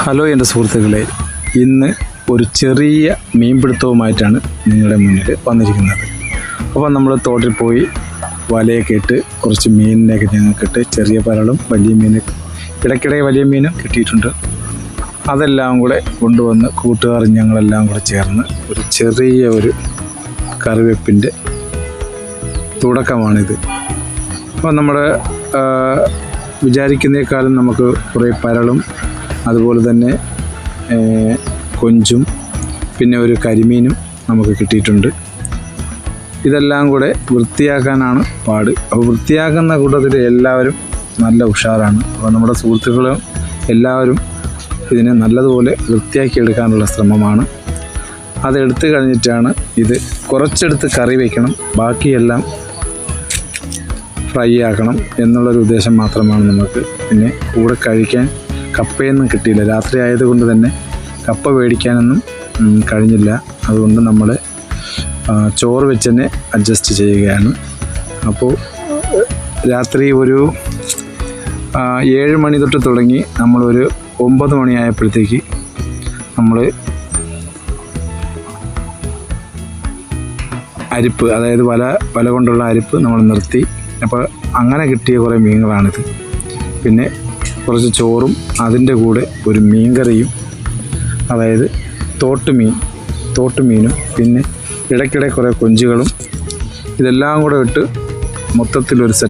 Hello എൻ്റെ സുഹൃത്തുക്കളെ, ഇന്ന് ഒരു ചെറിയ മീൻപിടുത്തവുമായിട്ടാണ് നിങ്ങളുടെ മുന്നിൽ വന്നിരിക്കുന്നത്. അപ്പോൾ നമ്മൾ തോട്ടിൽ പോയി വലയൊക്കെ ഇട്ട് കുറച്ച് മീനിനെയൊക്കെ ഞങ്ങൾക്കിട്ട് ചെറിയ പരളും വലിയ മീൻ, ഇടയ്ക്കിടെ വലിയ മീനും കിട്ടിയിട്ടുണ്ട്. അതെല്ലാം കൂടെ കൊണ്ടുവന്ന് കൂട്ടുകാർ ഞങ്ങളെല്ലാം കൂടെ ചേർന്ന് ഒരു ചെറിയ ഒരു കറിവെപ്പിൻ്റെ തുടക്കമാണിത്. അപ്പോൾ നമ്മുടെ വിചാരിക്കുന്നേക്കാളും നമുക്ക് കുറേ പരളും അതുപോലെ തന്നെ കൊഞ്ചും പിന്നെ ഒരു കരിമീനും നമുക്ക് കിട്ടിയിട്ടുണ്ട്. ഇതെല്ലാം കൂടെ വൃത്തിയാക്കാനാണ് പാട്. അപ്പോൾ വൃത്തിയാക്കുന്ന കൂട്ടത്തിൽ എല്ലാവരും നല്ല ഉഷാറാണ്. അപ്പോൾ നമ്മുടെ സുഹൃത്തുക്കളും എല്ലാവരും ഇതിനെ നല്ലതുപോലെ വൃത്തിയാക്കിയെടുക്കാനുള്ള ശ്രമമാണ്. അതെടുത്ത് കഴിഞ്ഞിട്ടാണ് ഇത് കുറച്ചെടുത്ത് കറി വയ്ക്കണം, ബാക്കിയെല്ലാം ഫ്രൈ ആക്കണം എന്നുള്ളൊരു ഉദ്ദേശം മാത്രമാണ് നമുക്ക്. പിന്നെ കൂടെ കഴിക്കാൻ കപ്പയൊന്നും കിട്ടിയില്ല. രാത്രി ആയതുകൊണ്ട് തന്നെ കപ്പ മേടിക്കാനൊന്നും കഴിഞ്ഞില്ല. അതുകൊണ്ട് നമ്മൾ ചോറ് വെച്ച് തന്നെ അഡ്ജസ്റ്റ് ചെയ്യുകയാണ്. അപ്പോൾ രാത്രി ഒരു 7 മണി തൊട്ട് തുടങ്ങി നമ്മളൊരു 9 മണിയായപ്പോഴത്തേക്ക് നമ്മൾ അരിപ്പ്, അതായത് വല കൊണ്ടുള്ള അരിപ്പ് നമ്മൾ നിർത്തി. അപ്പോൾ അങ്ങനെ കിട്ടിയ കുറേ മീനുകളാണിത്. പിന്നെ കുറച്ച് ചോറും അതിൻ്റെ കൂടെ ഒരു മീൻകറിയും, അതായത് തോട്ടുമീനും പിന്നെ ഇടയ്ക്കിടെ കുറേ കൊഞ്ചുകളും, ഇതെല്ലാം കൂടെ ഇട്ട് മൊത്തത്തിലൊരു സെറ്റ്